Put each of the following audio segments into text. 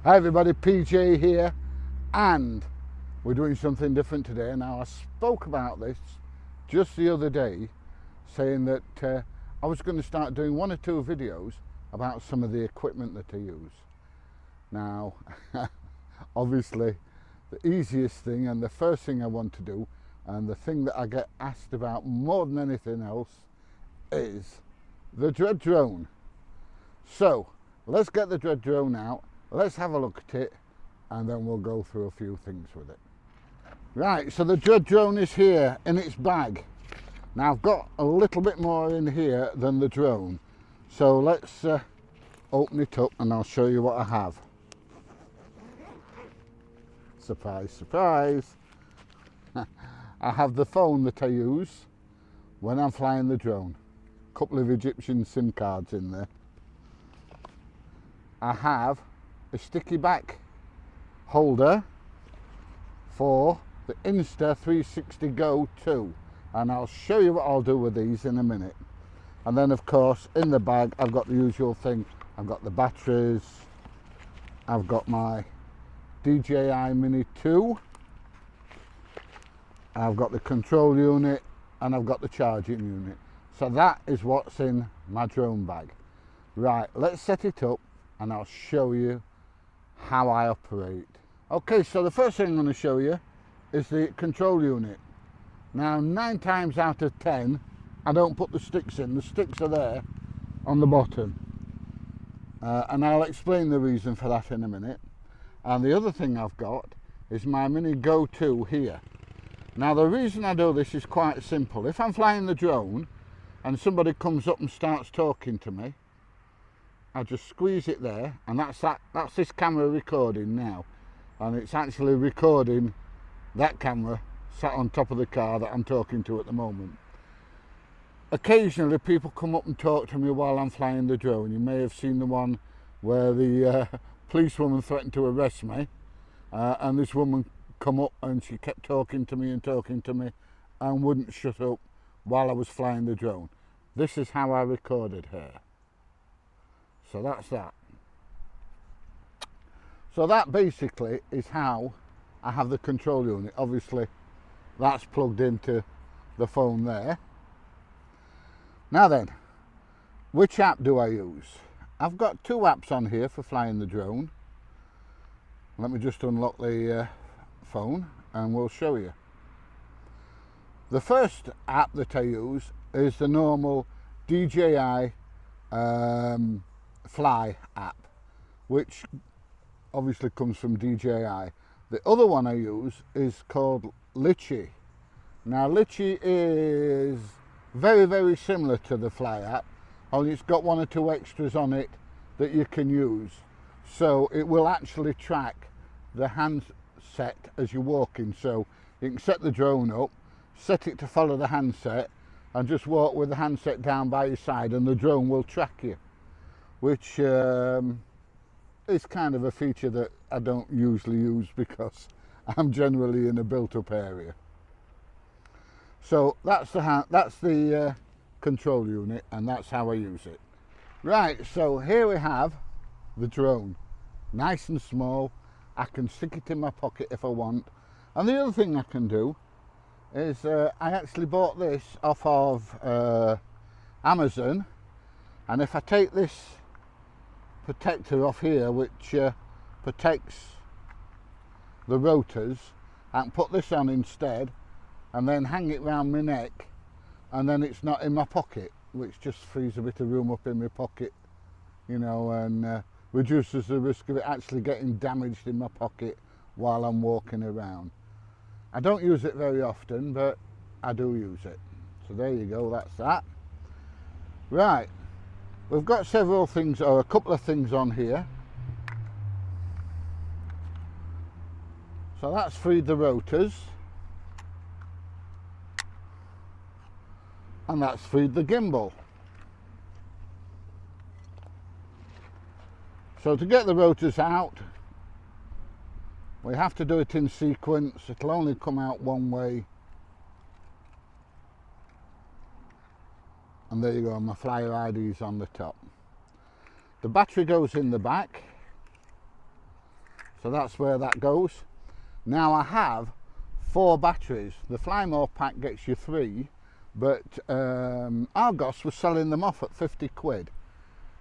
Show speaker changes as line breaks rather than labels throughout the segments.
Hi everybody, PJ here, and we're doing something different today. Now, I spoke about this just the other day, saying that I was going to start doing one or two videos about some of the equipment that I use. Now, obviously, the easiest thing and the first thing I want to do, and the thing that I get asked about more than anything else, is the Dread drone. So, let's get the Dread drone out. Let's have a look at it, and then we'll go through a few things with it. Right, so the Dread drone is here in its bag. Now, I've got a little bit more in here than the drone. So let's open it up and I'll show you what I have. Surprise, surprise. I have the phone that I use when I'm flying the drone. A couple of Egyptian SIM cards in there. I have a sticky back holder for the Insta360 Go 2, and I'll show you what I'll do with these in a minute. And then of course in the bag I've got the usual thing. I've got the batteries, I've got my DJI Mini 2, I've got the control unit, and I've got the charging unit. So that is what's in my drone bag. Right, let's set it up and I'll show you how I operate. Okay, so the first thing I'm going to show you is the control unit. Now, 9 times out of 10 I don't put the sticks in. The sticks are there on the bottom, and I'll explain the reason for that in a minute. And the other thing I've got is my Mini Go 2 here. Now, the reason I do this is quite simple. If I'm flying the drone and somebody comes up and starts talking to me, I just squeeze it there, and that's this camera recording now, and it's actually recording that camera sat on top of the car that I'm talking to at the moment. Occasionally people come up and talk to me while I'm flying the drone. You may have seen the one where the policewoman threatened to arrest me, and this woman come up and she kept talking to me and wouldn't shut up while I was flying the drone. This is how I recorded her. So that's that. So that basically is how I have the control unit. Obviously that's plugged into the phone there. Now then, which app do I use? I've got 2 apps on here for flying the drone. Let me just unlock the phone and we'll show you. The first app that I use is the normal DJI Fly app, which obviously comes from DJI. The other one I use is called Litchi. Now, Litchi is very, very similar to the Fly app, only it's got 1 or 2 extras on it that you can use. So it will actually track the handset as you're walking. So you can set the drone up, set it to follow the handset, and just walk with the handset down by your side, and the drone will track you, which is kind of a feature that I don't usually use because I'm generally in a built-up area. So that's the control unit, and that's how I use it. Right, so here we have the drone, nice and small. I can stick it in my pocket if I want. And the other thing I can do is I actually bought this off of Amazon, and if I take this protector off here, which protects the rotors, I can put this on instead and then hang it round my neck, and then it's not in my pocket, which just frees a bit of room up in my pocket, you know, and reduces the risk of it actually getting damaged in my pocket while I'm walking around. I don't use it very often, but I do use it. So there you go, that's that. Right, we've got several things, or a couple of things on here. So that's freed the rotors, and that's freed the gimbal. So to get the rotors out, we have to do it in sequence. It'll only come out one way. And there you go, my flyer ID is on the top. The battery goes in the back, So that's where that goes. Now I have 4 batteries. The Fly More pack gets you 3, but Argos was selling them off at 50 quid.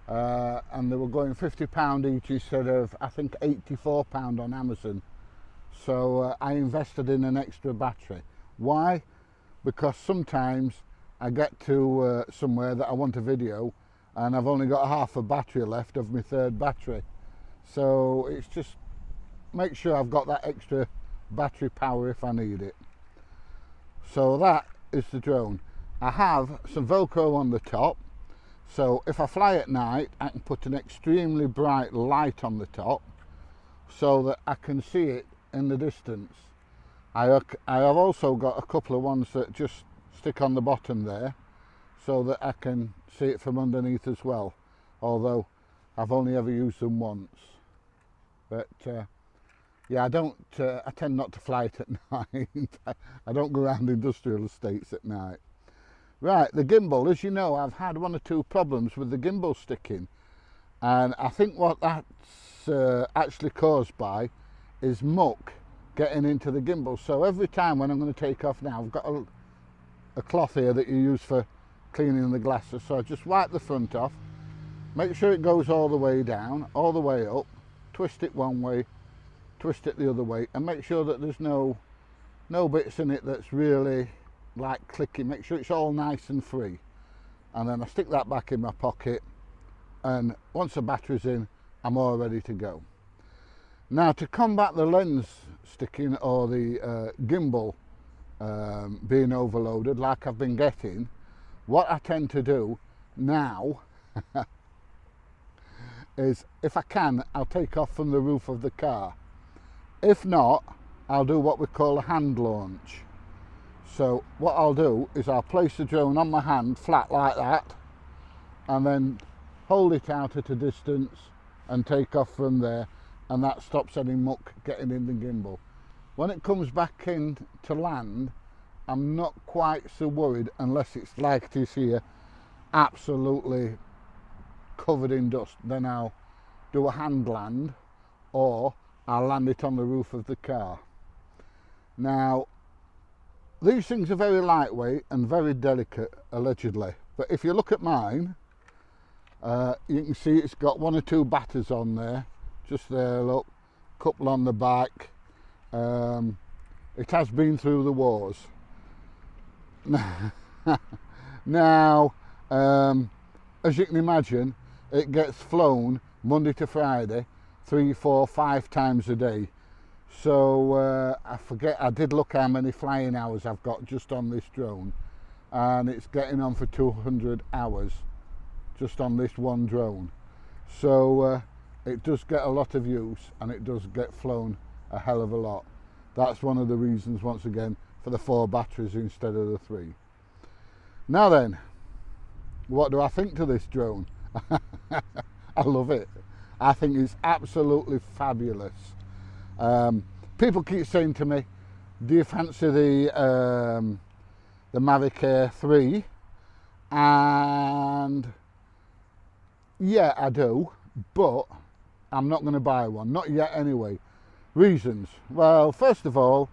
And they were going £50 each instead of, I think, £84 on Amazon. So I invested in an extra battery. Why? Because sometimes I get to somewhere that I want a video and I've only got half a battery left of my 3rd battery. So it's just make sure I've got that extra battery power if I need it. So that is the drone. I have some Velcro on the top, so if I fly at night I can put an extremely bright light on the top so that I can see it in the distance. I have also got a couple of ones that just stick on the bottom there so that I can see it from underneath as well, although I've only ever used them once. But yeah, I tend not to fly it at night. I don't go around industrial estates at night. Right, the gimbal, as you know, I've had 1 or 2 problems with the gimbal sticking, and I think what that's actually caused by is muck getting into the gimbal. So every time when I'm going to take off now, I've got a cloth here that you use for cleaning the glasses, so I just wipe the front off, make sure it goes all the way down, all the way up, twist it one way, twist it the other way, and make sure that there's no bits in it that's really like clicking. Make sure it's all nice and free, and then I stick that back in my pocket, and once the battery's in, I'm all ready to go. Now, to combat the lens sticking or the gimbal being overloaded like I've been getting, what I tend to do now is, if I can, I'll take off from the roof of the car. If not, I'll do what we call a hand launch. So what I'll do is I'll place the drone on my hand flat like that, and then hold it out at a distance and take off from there, and that stops any muck getting in the gimbal. When it comes back in to land, I'm not quite so worried, unless it's like it is here, absolutely covered in dust. Then I'll do a hand land, or I'll land it on the roof of the car. Now, these things are very lightweight and very delicate, allegedly, but if you look at mine, you can see it's got 1 or 2 batters on there, just there, look, couple on the back. It has been through the wars. Now, as you can imagine, it gets flown Monday to Friday 3, 4, 5 times a day. So I forget, I did look how many flying hours I've got just on this drone, and it's getting on for 200 hours just on this one drone. So it does get a lot of use, and it does get flown a hell of a lot. That's one of the reasons, once again, for the 4 batteries instead of the 3. Now then, what do I think to this drone? I love it. I think it's absolutely fabulous. People keep saying to me, do you fancy the Mavic Air 3? And yeah, I do, but I'm not going to buy one, not yet anyway. Reasons? Well, first of all,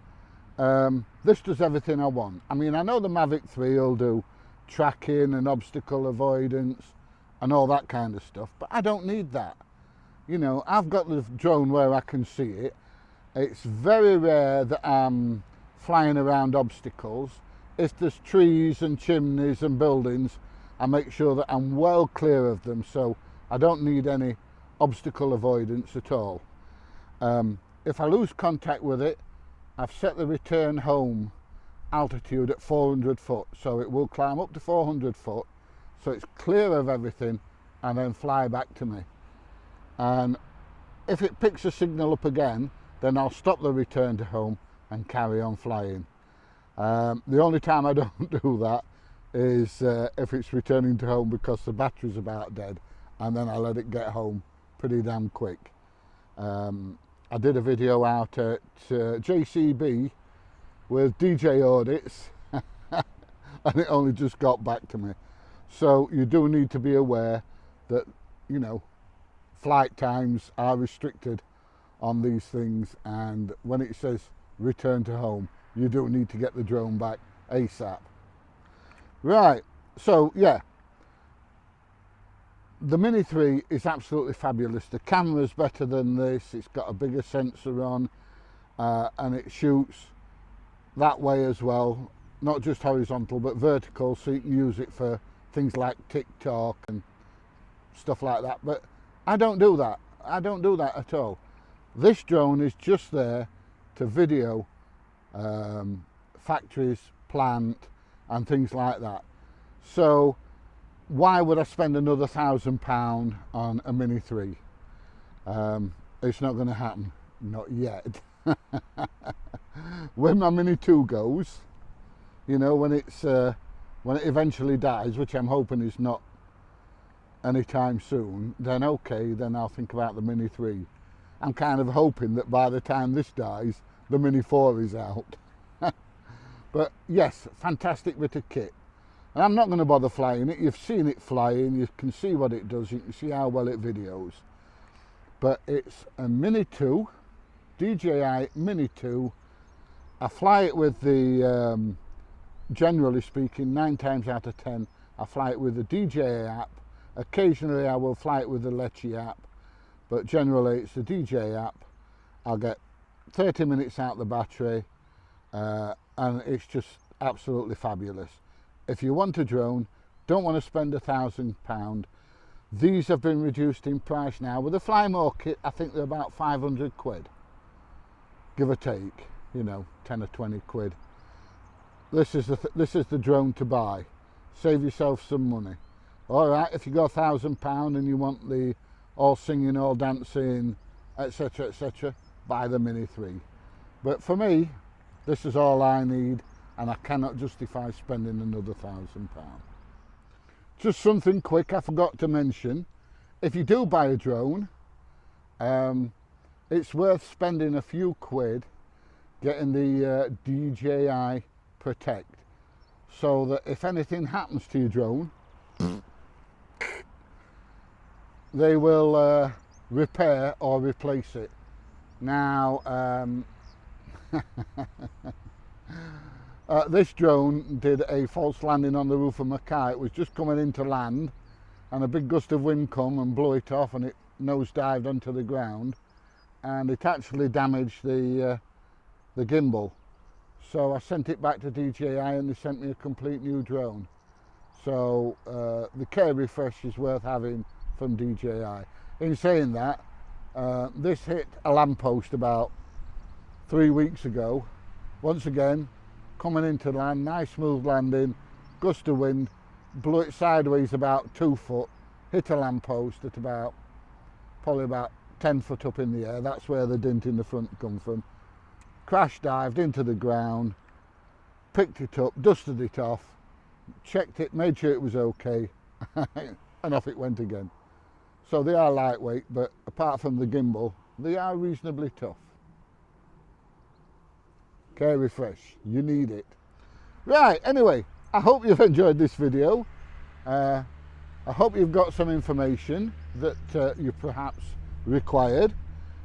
this does everything I want. I mean, I know the Mavic 3 will do tracking and obstacle avoidance and all that kind of stuff, but I don't need that. You know, I've got the drone where I can see it. It's very rare that I'm flying around obstacles. If there's trees and chimneys and buildings, I make sure that I'm well clear of them, so I don't need any obstacle avoidance at all. If I lose contact with it, I've set the return home altitude at 400 foot, so it will climb up to 400 foot, so it's clear of everything, and then fly back to me. And if it picks a signal up again, then I'll stop the return to home and carry on flying. The only time I don't do that is if it's returning to home because the battery's about dead, and then I let it get home pretty damn quick. I did a video out at JCB with DJ audits and it only just got back to me. So you do need to be aware that, you know, flight times are restricted on these things, and when it says return to home, you do need to get the drone back ASAP. Right, so yeah, the Mini 3 is absolutely fabulous. The camera's better than this, it's got a bigger sensor on, and it shoots that way as well, not just horizontal but vertical, so you can use it for things like TikTok and stuff like that. But I don't do that at all. This drone is just there to video factories, plant and things like that. So why would I spend another £1,000 on a Mini 3? It's not going to happen, not yet. When my Mini 2 goes, you know, when it eventually dies, which I'm hoping is not anytime soon, then okay, then I'll think about the Mini 3. I'm kind of hoping that by the time this dies, the Mini 4 is out. But yes, fantastic bit of kit. And I'm not going to bother flying it. You've seen it flying, you can see what it does, you can see how well it videos. But it's a Mini 2, DJI Mini 2. I fly it with the, generally speaking, 9 times out of 10, I fly it with the DJI app. Occasionally I will fly it with the Lecce app, but generally it's the DJI app. I'll get 30 minutes out the battery, and it's just absolutely fabulous. If you want a drone, don't want to spend £1,000, these have been reduced in price now. With the Fly More kit, I think they're about 500 quid, give or take, you know, 10 or 20 quid. This is the drone to buy. Save yourself some money. All right, if you got £1,000 and you want the all singing, all dancing, etc., etc., buy the Mini 3. But for me, this is all I need, and I cannot justify spending another £1,000. Just something quick I forgot to mention. If you do buy a drone, it's worth spending a few quid getting the DJI Protect, so that if anything happens to your drone, they will repair or replace it. Now, this drone did a false landing on the roof of my car. It was just coming into land, and a big gust of wind come and blew it off, and it nosedived onto the ground, and it actually damaged the gimbal. So I sent it back to DJI, and they sent me a complete new drone. So the care refresh is worth having from DJI. In saying that, this hit a lamppost about 3 weeks ago. Once again, coming into land, nice smooth landing, gust of wind, blew it sideways about 2 foot, hit a lamppost at probably about 10 foot up in the air. That's where the dint in the front come from. Crash dived into the ground, picked it up, dusted it off, checked it, made sure it was okay, and off it went again. So they are lightweight, but apart from the gimbal, they are reasonably tough. Care refresh, you need it. Right, anyway, I hope you've enjoyed this video. I hope you've got some information that you perhaps required,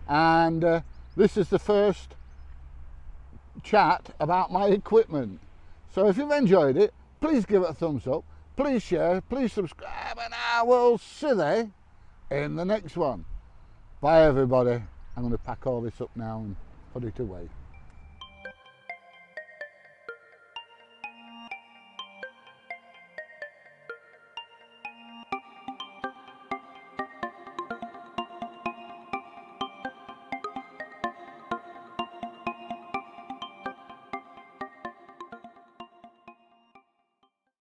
and this is the first chat about my equipment. So if you've enjoyed it, please give it a thumbs up, please share, please subscribe, and I will see you in the next one. Bye everybody. I'm going to pack all this up now and put it away.